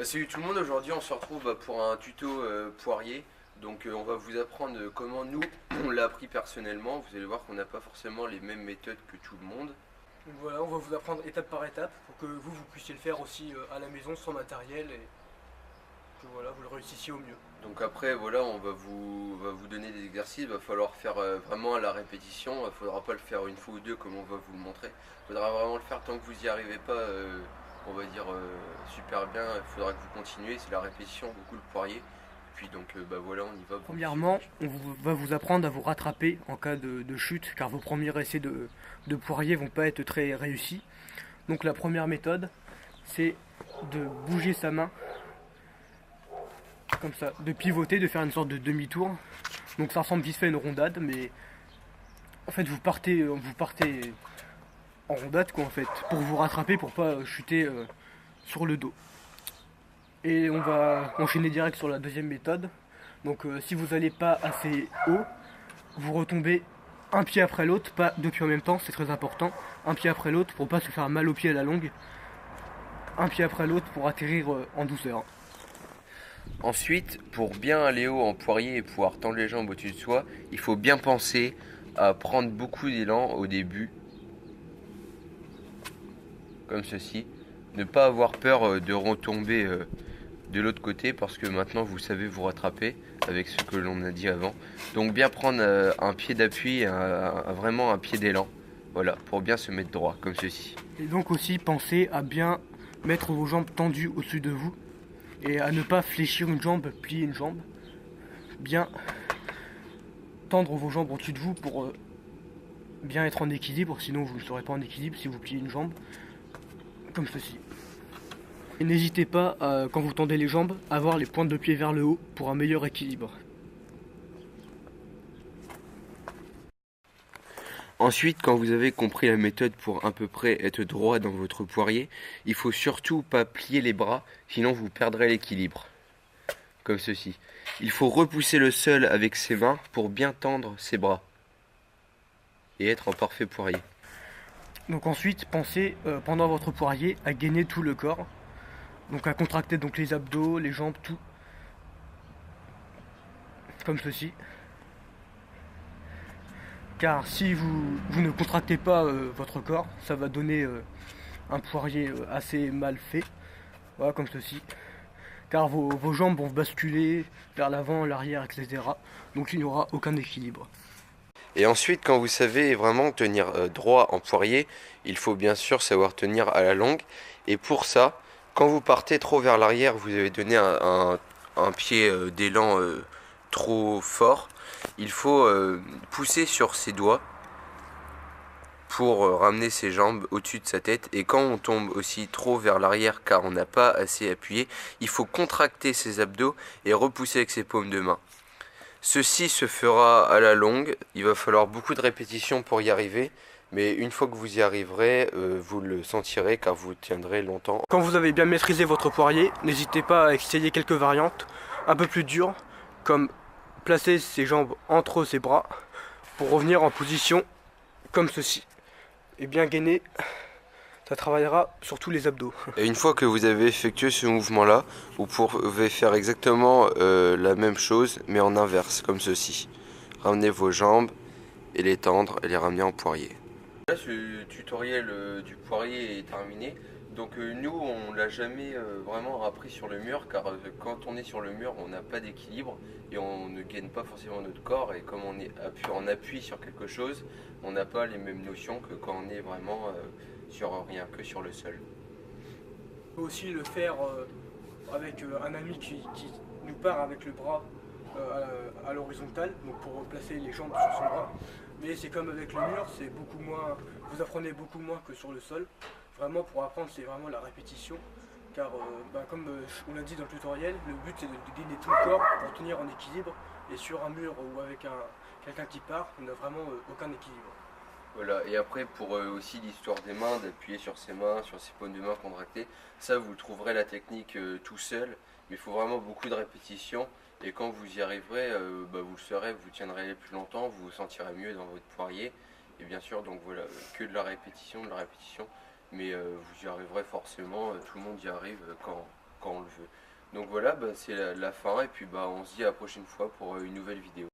Salut tout le monde, aujourd'hui on se retrouve pour un tuto poirier. Donc on va vous apprendre comment nous on l'a appris personnellement. Vous allez voir qu'on n'a pas forcément les mêmes méthodes que tout le monde. Donc voilà, on va vous apprendre étape par étape pour que vous puissiez le faire aussi à la maison sans matériel et que voilà, vous le réussissiez au mieux. Donc après voilà, on va vous donner des exercices. Il va falloir faire vraiment à la répétition. Il ne faudra pas le faire une fois ou deux comme on va vous le montrer. Il faudra vraiment le faire tant que vous n'y arrivez pas, on va dire super bien. Il faudra que vous continuez. C'est la répétition, beaucoup le poirier. Puis donc bah voilà, on y va pour le tuto. Premièrement, va vous apprendre à vous rattraper en cas de chute, car vos premiers essais de poirier vont pas être très réussis. Donc la première méthode, c'est de bouger sa main comme ça, de pivoter, de faire une sorte de demi-tour. Donc ça ressemble vite fait à une rondade, mais en fait vous partez en rondade quoi en fait, pour vous rattraper, pour pas chuter sur le dos. Et on va enchaîner direct sur la deuxième méthode. Donc si vous n'allez pas assez haut, vous retombez un pied après l'autre, pas deux pieds en même temps, c'est très important. Un pied après l'autre pour pas se faire mal au pied à la longue. Un pied après l'autre pour atterrir en douceur. Ensuite, pour bien aller haut en poirier et pouvoir tendre les jambes au-dessus de soi, il faut bien penser à prendre beaucoup d'élan au début, comme ceci. Ne pas avoir peur de retomber de l'autre côté parce que maintenant vous savez vous rattraper avec ce que l'on a dit avant. Donc bien prendre un pied d'appui, vraiment un pied d'élan, voilà, pour bien se mettre droit, comme ceci. Et donc aussi pensez à bien mettre vos jambes tendues au-dessus de vous et à ne pas fléchir une jambe, plier une jambe. Bien tendre vos jambes au-dessus de vous pour bien être en équilibre, sinon vous ne serez pas en équilibre si vous pliez une jambe, comme ceci. Et n'hésitez pas, quand vous tendez les jambes, à avoir les pointes de pied vers le haut pour un meilleur équilibre. Ensuite, quand vous avez compris la méthode pour à peu près être droit dans votre poirier, il faut surtout pas plier les bras, sinon vous perdrez l'équilibre. Comme ceci. Il faut repousser le sol avec ses mains pour bien tendre ses bras et être en parfait poirier. Donc ensuite, pensez pendant votre poirier à gainer tout le corps. Donc à contracter donc les abdos, les jambes, tout. Comme ceci. Car si vous ne contractez pas votre corps, ça va donner un poirier assez mal fait. Voilà, comme ceci. Car vos jambes vont basculer vers l'avant, l'arrière, etc. Donc il n'y aura aucun équilibre. Et ensuite, quand vous savez vraiment tenir droit en poirier, il faut bien sûr savoir tenir à la longue. Et pour ça, quand vous partez trop vers l'arrière, vous avez donné un pied d'élan trop fort. Il faut pousser sur ses doigts pour ramener ses jambes au-dessus de sa tête. Et quand on tombe aussi trop vers l'arrière car on n'a pas assez appuyé, il faut contracter ses abdos et repousser avec ses paumes de main. Ceci se fera à la longue, il va falloir beaucoup de répétitions pour y arriver, mais une fois que vous y arriverez, vous le sentirez car vous tiendrez longtemps. Quand vous avez bien maîtrisé votre poirier, n'hésitez pas à essayer quelques variantes un peu plus dures, comme placer ses jambes entre ses bras pour revenir en position comme ceci. Et bien gainer, ça travaillera sur tous les abdos. Et une fois que vous avez effectué ce mouvement-là, vous pouvez faire exactement la même chose, mais en inverse, comme ceci. Ramenez vos jambes et les tendre et les ramener en poirier. Là, ce tutoriel du poirier est terminé. Donc nous, on l'a jamais vraiment appris sur le mur, car quand on est sur le mur, on n'a pas d'équilibre et on ne gagne pas forcément notre corps. Et comme on est en appui sur quelque chose, on n'a pas les mêmes notions que quand on est vraiment sur rien, que sur le sol. On peut aussi le faire avec un ami qui nous part avec le bras à l'horizontale, donc pour placer les jambes sur son bras. Mais c'est comme avec le mur, c'est beaucoup moins, vous apprenez beaucoup moins que sur le sol. Vraiment pour apprendre, c'est vraiment la répétition. Car comme on l'a dit dans le tutoriel, le but c'est de gainer tout le corps pour tenir en équilibre. Et sur un mur ou avec quelqu'un qui part, on n'a vraiment aucun équilibre. Voilà, et après pour aussi l'histoire des mains, d'appuyer sur ses mains, sur ses paumes de main contractées, ça vous trouverez la technique tout seul, mais il faut vraiment beaucoup de répétitions, et quand vous y arriverez, vous le saurez, vous tiendrez plus longtemps, vous vous sentirez mieux dans votre poirier, et bien sûr, donc voilà, que de la répétition, mais vous y arriverez forcément, tout le monde y arrive quand on le veut. Donc voilà, bah, c'est la fin et puis bah, on se dit à la prochaine fois pour une nouvelle vidéo.